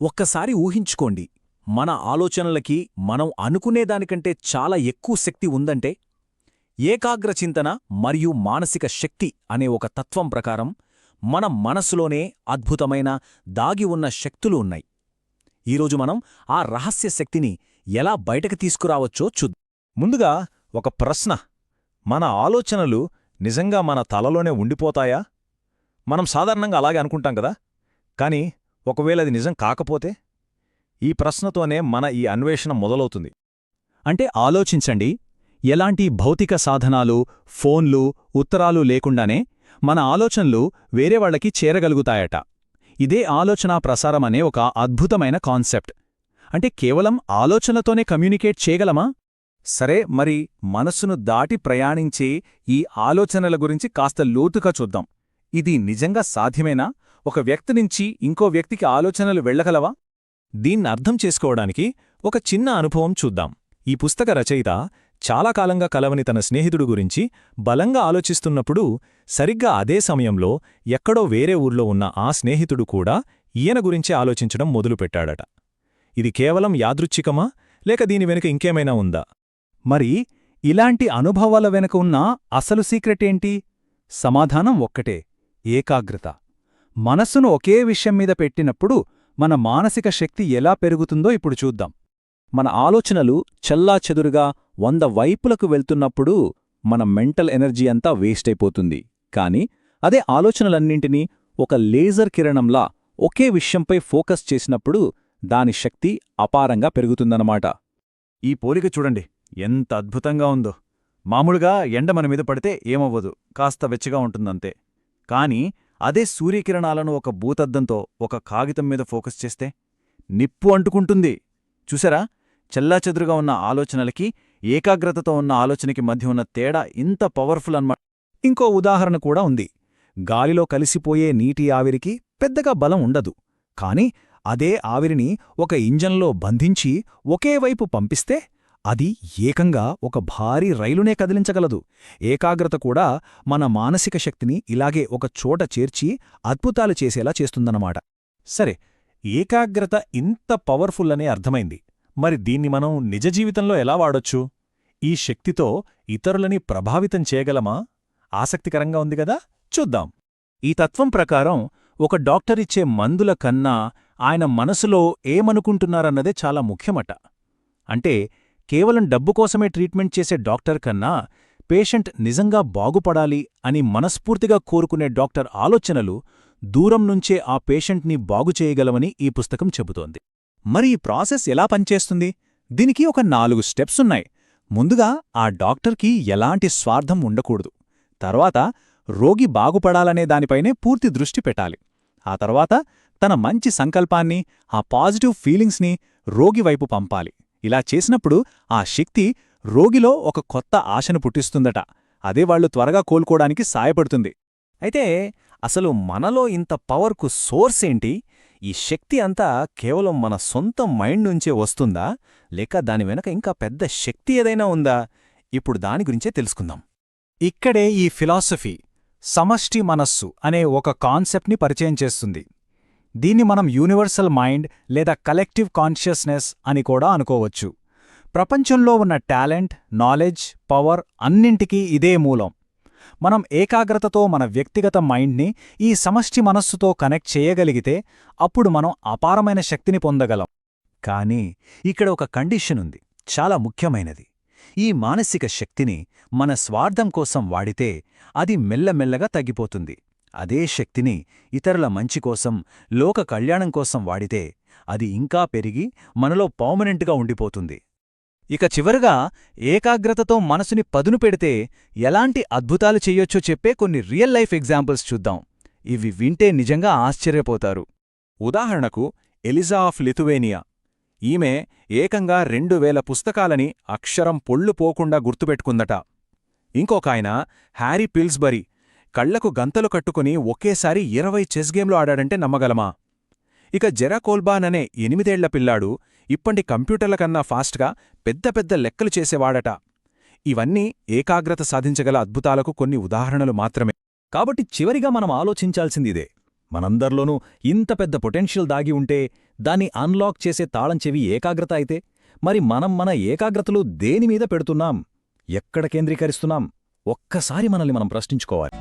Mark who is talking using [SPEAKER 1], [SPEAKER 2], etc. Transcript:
[SPEAKER 1] ఒక్కసారి ఊహించుకోండి, మన ఆలోచనలకి మనం అనుకునేదానికంటే చాలా ఎక్కువ శక్తి ఉందంటే. ఏకాగ్రచింతన మరియు మానసిక శక్తి అనే ఒక తత్వం ప్రకారం మన మనసులోనే అద్భుతమైన దాగి ఉన్న శక్తులు ఉన్నాయి. ఈరోజు మనం ఆ రహస్య శక్తిని ఎలా బయటకు తీసుకురావచ్చో చూద్దాం.
[SPEAKER 2] ముందుగా ఒక ప్రశ్న: మన ఆలోచనలు నిజంగా మన తలలోనే ఉండిపోతాయా? మనం సాధారణంగా అలాగే అనుకుంటాం కదా. కాని ఒకవేళ అది నిజం కాకపోతే? ఈ ప్రశ్నతోనే మన ఈ అన్వేషణ మొదలవుతుంది.
[SPEAKER 1] అంటే ఆలోచించండి, ఎలాంటి భౌతిక సాధనాలు, ఫోన్లు, ఉత్తరాలు లేకుండానే మన ఆలోచనలు వేరేవాళ్లకి చేరగలుగుతాయట. ఇదే ఆలోచనా ప్రసారమనే ఒక అద్భుతమైన కాన్సెప్ట్. అంటే కేవలం ఆలోచనలతోనే కమ్యూనికేట్ చేయగలమా?
[SPEAKER 2] సరే, మరి మనసును దాటి ప్రయాణించే ఈ ఆలోచనల గురించి కాస్త లోతుగా చూద్దాం. ఇది నిజంగా సాధ్యమేనా? ఒక వ్యక్తి నుంచి ఇంకో వ్యక్తికి ఆలోచనలు వెళ్ళగలవా?
[SPEAKER 1] దీన్నర్థం చేసుకోవడానికి ఒక చిన్న అనుభవం చూద్దాం. ఈ పుస్తక రచయిత చాలా కాలంగా కలవని తన స్నేహితుడు గురించి బలంగా ఆలోచిస్తున్నప్పుడు, సరిగ్గా అదే సమయంలో ఎక్కడో వేరే ఊర్లో ఉన్న ఆ స్నేహితుడు కూడా ఈయన గురించే ఆలోచించడం మొదలుపెట్టాడట. ఇది కేవలం యాదృచ్ఛికమా, లేక దీని వెనుక ఇంకేమైనా ఉందా?
[SPEAKER 2] మరి ఇలాంటి అనుభవాల వెనుక ఉన్న అసలు సీక్రెటేంటి? సమాధానం ఒక్కటే: ఏకాగ్రత. మనస్సును ఒకే విషయం మీద పెట్టినప్పుడు మన మానసిక శక్తి ఎలా పెరుగుతుందో ఇప్పుడు చూద్దాం.
[SPEAKER 1] మన ఆలోచనలు చెల్లాచెదురుగా 100 వైపులకు వెళ్తున్నప్పుడు మన మెంటల్ ఎనర్జీ అంతా వేస్ట్ అయిపోతుంది. కాని అదే ఆలోచనలన్నింటినీ ఒక లేజర్ కిరణంలా ఒకే విషయంపై ఫోకస్ చేసినప్పుడు దాని శక్తి అపారంగా పెరుగుతుందన్నమాట.
[SPEAKER 2] ఈ పోలిక చూడండి, ఎంత అద్భుతంగా ఉందో. మామూలుగా ఎండ మనమీద పడితే ఏమవ్వదు, కాస్త వెచ్చగా ఉంటుందంతే. కాని అదే సూర్యకిరణాలను ఒక భూతద్దంతో ఒక కాగితం మీద ఫోకస్ చేస్తే నిప్పు అంటుకుంటుంది. చూసారా? చెల్లాచెదురుగా ఉన్న ఆలోచనలకి, ఏకాగ్రతతో ఉన్న ఆలోచనకి మధ్య ఉన్న తేడా ఇంత పవర్ఫుల్ అన్నమాట.
[SPEAKER 1] ఇంకో ఉదాహరణ కూడా ఉంది. గాలిలో కలిసిపోయే నీటి ఆవిరికి పెద్దగా బలం ఉండదు. కాని అదే ఆవిరిని ఒక ఇంజన్లో బంధించి ఒకేవైపు పంపిస్తే అది ఏకంగా ఒక భారీ రైలునే కదిలించగలదు. ఏకాగ్రత కూడా మన మానసిక శక్తిని ఇలాగే ఒక చోట చేర్చి అద్భుతాలు చేసేలా చేస్తుందన్నమాట.
[SPEAKER 2] సరే, ఏకాగ్రత ఇంత పవర్ఫుల్ అనే అర్థమైంది. మరి దీన్ని మనం నిజ జీవితంలో ఎలా వాడొచ్చు? ఈ శక్తితో ఇతరులని ప్రభావితం చేయగలమా? ఆసక్తికరంగా ఉంది గదా, చూద్దాం.
[SPEAKER 1] ఈ తత్వం ప్రకారం ఒక డాక్టరిచ్చే మందుల కన్నా ఆయన మనసులో ఏమనుకుంటున్నారన్నదే చాలా ముఖ్యమట. అంటే కేవలం డబ్బు కోసమే ట్రీట్మెంట్ చేసే డాక్టర్ కన్నా పేషెంట్ నిజంగా బాగుపడాలి అని మనస్ఫూర్తిగా కోరుకునే డాక్టర్ ఆలోచనలు దూరం నుంచే ఆ పేషెంట్ని బాగుచేయగలవని ఈ పుస్తకం చెబుతోంది. మరి ఈ ప్రాసెస్ ఎలా పనిచేస్తుంది? దీనికి ఒక 4 స్టెప్స్ ఉన్నాయి. ముందుగా ఆ డాక్టర్కి ఎలాంటి స్వార్థం ఉండకూడదు. తర్వాత రోగి బాగుపడాలనే దానిపైనే పూర్తి దృష్టి పెట్టాలి. ఆ తర్వాత తన మంచి సంకల్పాన్ని, ఆ పాజిటివ్ ఫీలింగ్స్ని రోగి వైపు పంపాలి. ఇలా చేసినప్పుడు ఆ శక్తి రోగిలో ఒక కొత్త ఆశను పుట్టిస్తుందట. అదే వాళ్లు త్వరగా కోలుకోవడానికి సాయపడుతుంది. అయితే అసలు మనలో ఇంత పవర్కు సోర్స్ ఏంటి? ఈ శక్తి అంతా కేవలం మన సొంత మైండ్ నుంచే వస్తుందా, లేక దాని వెనక ఇంకా పెద్ద శక్తి ఏదైనా ఉందా? ఇప్పుడు దాని గురించే తెలుసుకుందాం.
[SPEAKER 2] ఇక్కడే ఈ ఫిలాసఫీ సమష్టి మనస్సు అనే ఒక కాన్సెప్ట్ని పరిచయం చేస్తుంది. దీన్ని మనం యూనివర్సల్ మైండ్ లేదా కలెక్టివ్ కాన్షియస్నెస్ అని కూడా అనుకోవచ్చు. ప్రపంచంలో ఉన్న టాలెంట్, నాలెడ్జ్, పవర్ అన్నింటికీ ఇదే మూలం. మనం ఏకాగ్రతతో మన వ్యక్తిగత మైండ్ని ఈ సమష్టి మనస్సుతో కనెక్ట్ చేయగలిగితే అప్పుడు మనం అపారమైన శక్తిని పొందగలం.
[SPEAKER 1] కానీ ఇక్కడ ఒక కండిషన్ ఉంది, చాలా ముఖ్యమైనది. ఈ మానసిక శక్తిని మన స్వార్థం కోసం వాడితే అది మెల్లమెల్లగా తగ్గిపోతుంది. అదే శక్తిని ఇతరుల మంచి కోసం, లోక కళ్యాణం కోసం వాడితే అది ఇంకా పెరిగి మనలో పర్మనెంట్గా ఉండిపోతుంది. ఇక చివరగా ఏకాగ్రతతో మనసుని పదును పెడితే ఎలాంటి అద్భుతాలు చెయ్యొచ్చో చెప్పే కొన్ని రియల్ లైఫ్ ఎగ్జాంపుల్స్ చూద్దాం. ఇవి వింటే నిజంగా ఆశ్చర్యపోతారు.
[SPEAKER 2] ఉదాహరణకు ఎలిజా ఆఫ్ లిథువేనియా. ఈమె ఏకంగా 2000 పుస్తకాలని అక్షరం పొళ్ళు పోకుండా గుర్తుపెట్టుకుందట. ఇంకొకాయన హ్యారీ పిల్స్బరీ కళ్లకు గంతలు కట్టుకుని ఒకేసారి 20 చెస్ గేమ్లు ఆడాడంటే నమ్మగలమా? ఇక జెరా కోల్బాన్ అనే 8 ఏళ్ల పిల్లాడు ఇప్పటి కంప్యూటర్ల కన్నా ఫాస్ట్గా పెద్ద పెద్ద లెక్కలు చేసేవాడట. ఇవన్నీ ఏకాగ్రత సాధించగల అద్భుతాలకు కొన్ని ఉదాహరణలు మాత్రమే.
[SPEAKER 1] కాబట్టి చివరిగా మనం ఆలోచించాల్సిందిదే,
[SPEAKER 3] మనందర్లోనూ ఇంత పెద్ద పొటెన్షియల్ దాగి ఉంటే దాన్ని అన్లాక్ చేసే తాళం చెవి ఏకాగ్రత అయితే మరి మనం మన ఏకాగ్రతలు దేనిమీద పెడుతున్నాం? ఎక్కడ కేంద్రీకరిస్తున్నాం? ఒక్కసారి మనల్ని మనం ప్రశ్నించుకోవాలి.